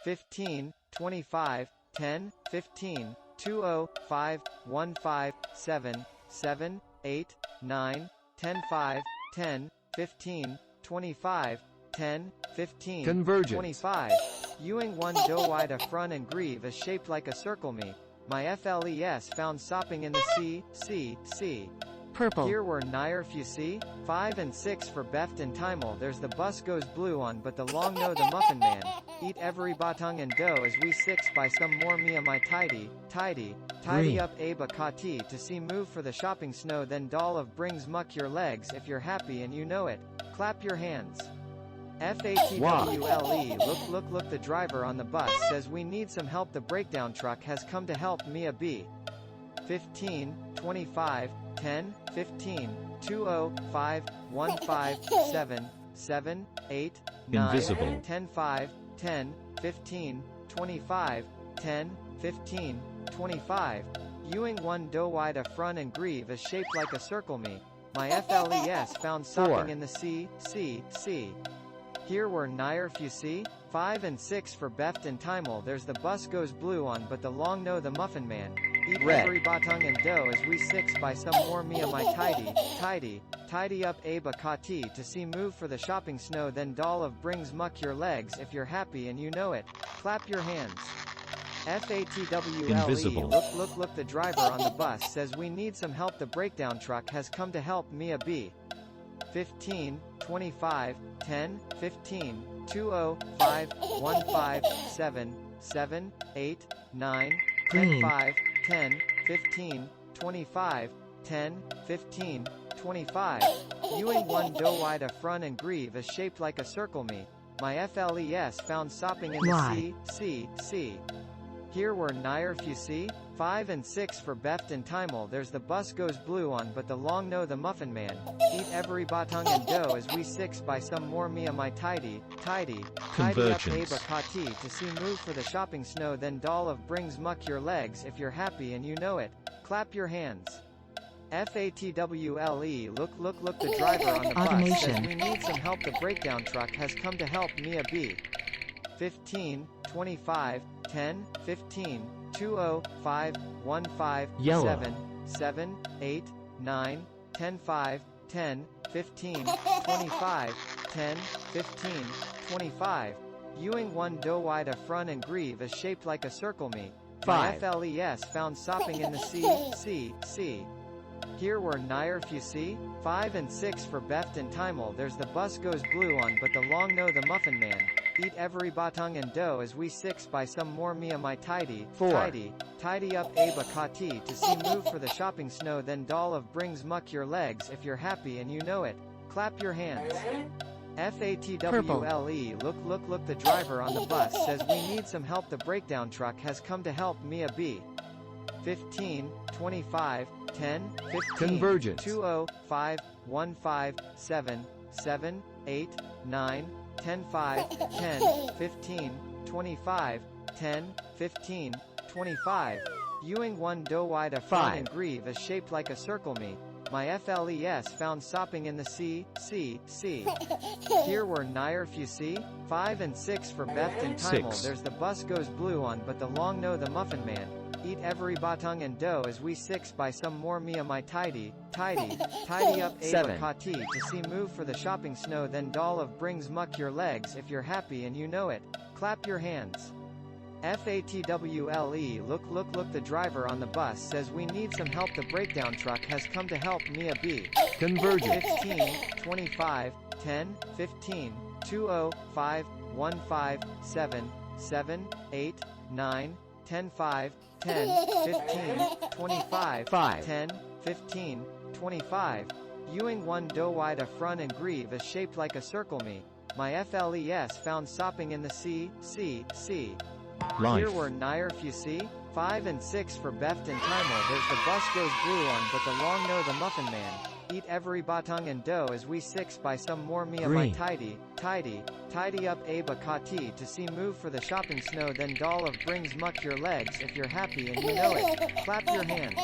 15, 25, 10, 15, 20, 5, 15, 7, 7, 8, 9, 10, 5, 10, 15, 25, 10, 15, Convergence. 25. Ewing 1 do wide a front and grieve is shaped like a circle me. My fles found sopping in the sea. Purple. Here were nigher few see. 5 and 6 for beft and timel. There's the bus goes blue on but the long no the muffin man. Eat every batang and dough as we 6 by some more mia my tidy Green. up aba kati to see move for the shopping snow then doll of brings muck your legs if you're happy and you know it. Clap your hands. FATWLE look the driver on the bus says we need some help the breakdown truck has come to help Mia B. 15, 25, 10, 15, 20, 5, 15, 7, 7, 8, 9, Invisible. 10, 5, 10, 15, 25, 10, 15, 25. Ewing 1 do wide a front and grieve is shaped like a circle me. My fles found sopping in the sea. Here were nigher few see. 5 and 6 for beft and timel. There's the bus goes blue on but the long no the muffin man. Eat Red. every batang and dough as we 6 by some more mia my tidy up aba kati to see move for the shopping snow then doll of brings muck your legs if you're happy and you know it. Clap your hands. FATWLE Invisible. look the driver on the bus says we need some help the breakdown truck has come to help Mia B. 15, 25, 10, 15, 20, 5, 15, 7, 7, 8, 9, 10, Green. 5, 10, 15, 25, 10, 15, 25. Ewing 1 do wide a front and grieve is shaped like a circle me. My fles found sopping in the sea. Here were nigher few see. 5 and 6 for beft and timel. There's the bus goes blue on but the long no the muffin man. Eat every batang and dough as we 6 by some more mia my tidy up Convergence. aba kati to see move for the shopping snow then doll of brings muck your legs if you're happy and you know it. Clap your hands. FATWLE look the driver on the bus says Automation. we need some help the breakdown truck has come to help Mia B. 15, 25, 10, 15, 20, 5, 15, Yellow. 7, 7, 8, 9, 10, 5, 10, 15, 25, 10, 15, 25. Ewing 1 do wide a front and grieve is shaped like a circle me. My 5. fles found sopping in the sea. Here were nigher few see. 5 and 6 for beft and timel. There's the bus goes blue on but the long no the muffin man. Eat every batang and dough as we 6 by some more mia my tidy up aba kati to see move for the shopping snow then doll of brings muck your legs if you're happy and you know it. Clap your hands. FATWLE look the driver on the bus says we need some help the breakdown truck has come to help Mia B. 15, 25, 10, 15, Convergence. 20, 5, 15, 7, 7, 8, 9, 10, 5, 10, 15, 25, 10, 15, 25. Ewing 1 do wide a front 5. and grieve is shaped like a circle me. My fles found sopping in the sea. Here were nigher few see. 5 and 6 for beft and timel. 6. There's the bus goes blue on but the long no the muffin man. Eat every batang and dough as we 6 by some more mia my tidy up aba 7. kati to see move for the shopping snow then doll of brings muck your legs if you're happy and you know it. Clap your hands. FATWLE look the driver on the bus says we need some help the breakdown truck has come to help Mia B. Convergence. 15, 25, 10, 15, 20, 5, 15, 7, 7, 8, 9, 10, 5, 10, 15, 25, 5. 10, 15, 25. Ewing 1 do wide a front and grieve is shaped like a circle me. My fles found sopping in the sea. Life. Here were nigher few see. 5 and 6 for beft and timel. There's the bus goes blue on but the long no the muffin man. Eat every batang and dough as we 6 by some more mia my Green. tidy up aba kati to see move for the shopping snow then doll of brings muck your legs if you're happy and you know it. Clap your hands.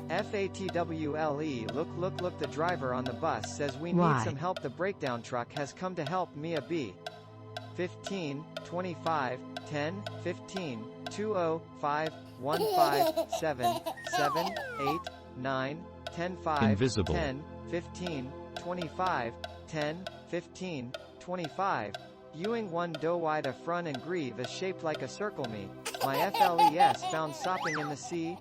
FATWLE look the driver on the bus says we need some help the breakdown truck has come to help Mia B. 15, 25, 10, 15, 20, 5, 1, 5, 7, 7, 8, 9, 10, 5, Invisible. 10, 15, 25, 10, 15, 25. Ewing 1 do wide a front and grieve is shaped like a circle me. My fles found sopping in the sea.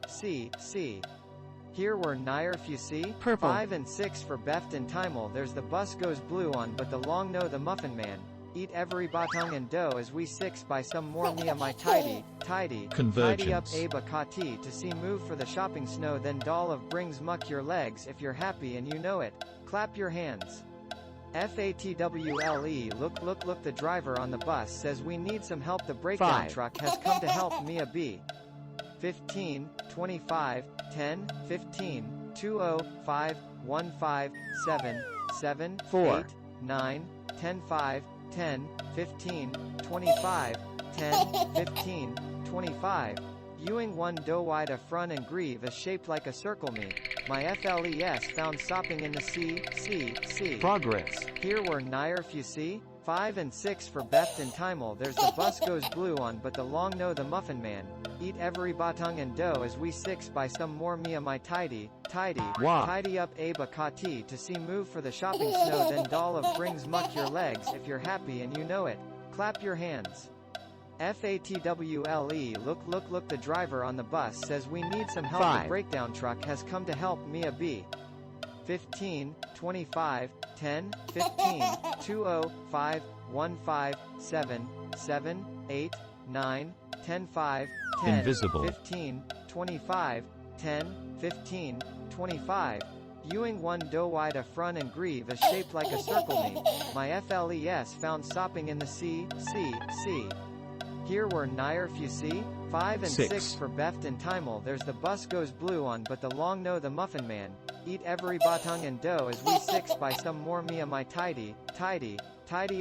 Here were nigher few see. Purple. 5 and 6 for Beft and Timel. There's the bus goes blue on but the long no the muffin man. Eat every batang and dough as we 6 by some more mia my tidy tidy up Convergence. a bakati to see move for the shopping snow then doll of brings muck your legs if you're happy and you know it. Clap your hands. FATWLE look the driver on the bus says we need some help the breakdown 5. truck has come to help Mia B. 15, 25, 10, 15, 20, 5, 1, 5, 7, 7, 4. 8, 9, 10, 5, 10, 15, 25, 10, 15, 25. Ewing 1 do wide a front and grieve is shaped like a circle me. My fles found sopping in the sea. Progress. Here were nigher few see. 5 and 6 for Beft and Timel. There's the bus goes blue on but the long no the muffin man. Eat every batang and dough as we 6 by some more mia my tidy Wow. tidy up a bakati to see move for the shopping snow then doll of brings muck your legs if you're happy and you know it. Clap your hands. FATWLE look the driver on the bus says we need some help 5. the breakdown truck has come to help Mia B. 15, 25, 10, 15, 20, 5, 1, 5, 7, 7, 8, 9, 10, 5, 10, Invisible. 15, 25, 10, 15, 25. Ewing 1 do wide a front and grieve is shaped like a circle me. My fles found sopping in the sea. Here were nigher few see. 5 and 6 6. for Beft and Timel. There's the bus goes blue on but the long no the muffin man. Eat every batang and dough as we 6 by some more mia my tidy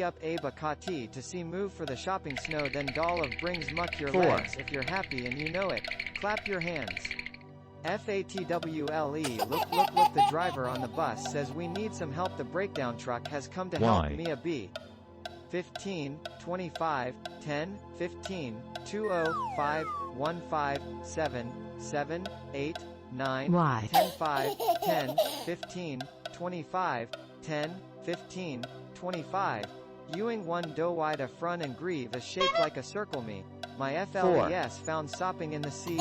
up a bakati to see move for the shopping snow then doll of brings muck your 4. legs if you're happy and you know it. Clap your hands. FATWLE look the driver on the bus says we need some help the breakdown truck has come to help Why? Mia B. 15, 25, 10, 15, 20, 5, 1, 5, 7, 7, 8, 9, Why? 10, 5, 10, 15, 25, 10, 15, 25. Ewing 1 do wide a front and grieve is shaped like a circle me. My fles found sopping in the sea.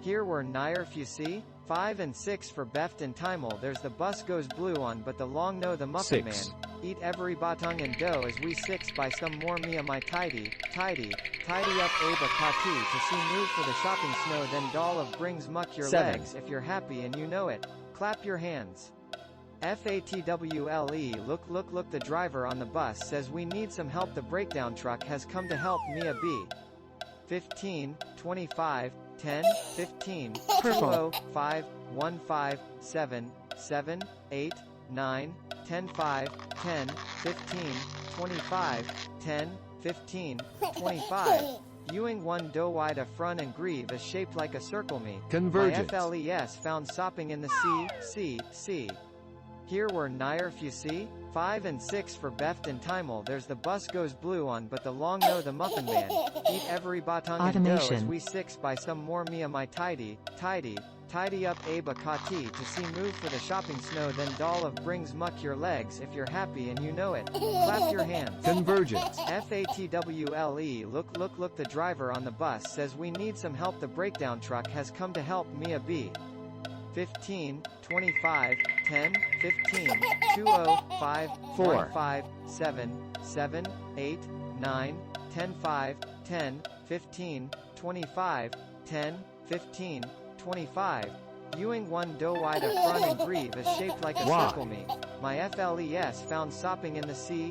Here were nigher few see. 5 and 6 for Beft and Timel. There's the bus goes blue on but the long no the muffin 6. man. Eat every batang and dough as we 6 by some more mia my tidy up a bakati to see move for the shopping snow then doll of brings muck your 7. legs if you're happy and you know it. Clap your hands. FATWLE look the driver on the bus says we need some help the breakdown truck has come to help Mia B. 15, 25, 10, 15, Purple. 20, 5, 1, 5, 7, 7, 8, 9, 10, 5, 10, 15, 25, 10, 15, 25. Ewing 1 do wide a front and grieve is shaped like a circle me. Convergence. My fles found sopping in the sea. Here were nigher few see. 5 and 6 for Beft and Timel. There's the bus goes blue on but the long no the muffin man. Eat every batang and dough as Automation. we 6 by some more mia my tidy up a bakati to see move for the shopping snow then doll of brings muck your legs if you're happy and you know it. Clap your hands. Convergence. FATWLE look the driver on the bus says we need some help the breakdown truck has come to help Mia B. 15, 25, 10, 15, 20, 5, 4. 1, 5, 7, 7, 8, 9, 10, 5, 10, 15, 25, 10, 15, 25. Ewing 1 do wide a front and grieve is shaped like a Wow. circle me. My fles found sopping in the sea.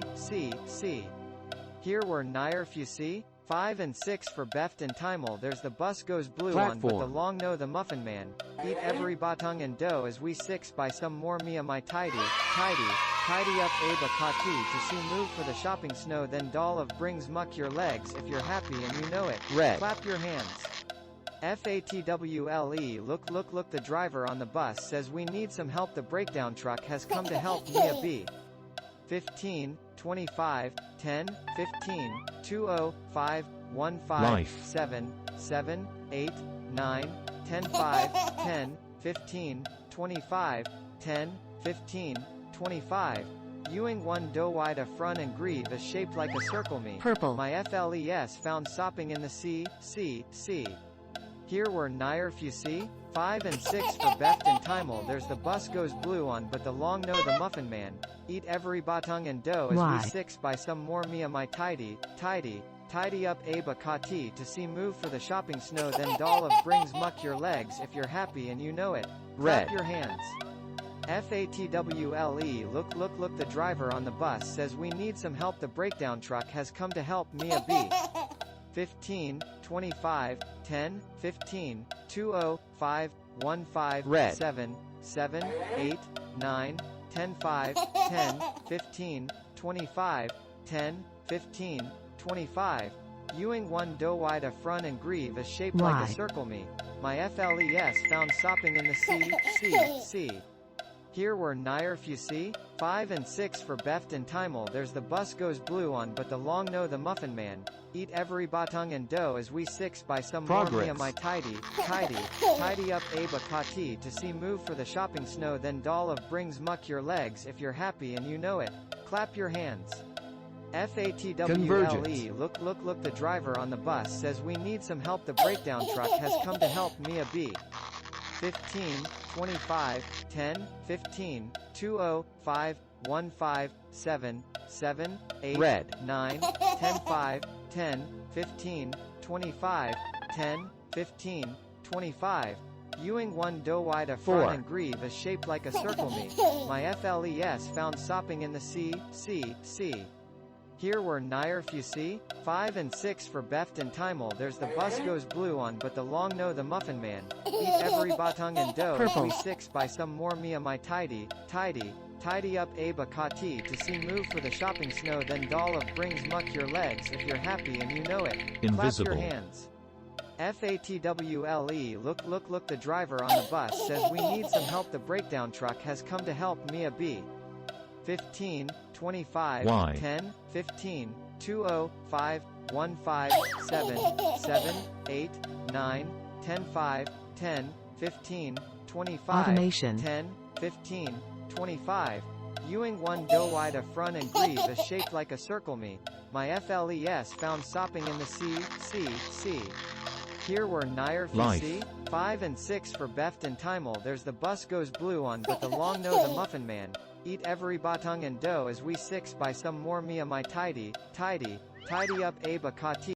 Here were nigher few see. 5 and 6 for Beft and Timel. There's the bus goes blue on but the Platform. long no the muffin man. Eat every batang and dough as we 6 by some more mia my tidy up a bakati to see move for the shopping snow then doll of brings muck your legs if you're happy and you know it. Red. Clap your hands. FATWLE look the driver on the bus says we need some help the breakdown truck has come to help Mia B. 15, 25, 10, 15, 20, 5, 1, 5, Life. 7, 7, 8, 9, 10, 5, 10, 15, 25, 10, 15, 25. Ewing 1 do wide a front and grieve is shaped like a circle me. Purple. My fles found sopping in the sea. Here were nigher few see. 5 and 6 for Beft and Timel. There's the bus goes blue on but the long no the muffin man. Eat every batang and dough as Why? we 6 by some more mia my tidy up aba kati to see move for the shopping snow then doll of brings muck your legs if you're happy and you know it. Red. Clap your hands. FATWLE look the driver on the bus says we need some help the breakdown truck has come to help Mia B. 15, 25, 10, 15, 20, 5, 1, 5, Red. 7, 7, 8, 9, 10, 5, 10, 15, 25, 10, 15, 25. Ewing 1 do wide a front and grieve is shaped like Why? a circle me. My fles found sopping in the sea. Here were nigher few see. 5 and 6 for Beft and Timel. There's the bus goes blue on but the long no the muffin man. Eat every batang and dough as we 6 by some more Progress. mia my tidy up aba kati to see move for the shopping snow then doll of brings muck your legs if you're happy and you know it. Clap your hands. FATWLE Convergence. look the driver on the bus says we need some help the breakdown truck has come to help Mia B. 15, 25, 10, 15, 20, 5, 1, 5, 7, 7, 8, Red. 9, 10, 5, 10, 15, 25, 10, 15, 25. Ewing 1 do wide a front 4. and grieve is shaped like a circle me. My fles found sopping in the sea. Here were nigher few see. 5 and 6 for Beft and Timel. There's the bus goes blue on but the long no the muffin man. Eat every batang and dough as Purple. we 6 by some more mia my tidy up aba kati to see move for the shopping snow then doll of brings muck your legs if you're happy and you know it. Invisible. Clap your hands. FATWLE look the driver on the bus says we need some help the breakdown truck has come to help Mia B. 15, 25, Why? 10, 15, 20, 5, 1, 5, 7, 7, 8, 9, 10, 5, 10, 15, 25, Automation. 10, 15, 25. Ewing 1 do wide a front and grieve is shaped like a circle me. My fles found sopping in the sea. Here were nigher few Life. see. 5 and 6 for Beft and Timel. There's the bus goes blue on but the long no the muffin man. Eat every batang and dough as we 6 by some more mia my tidy up aba kati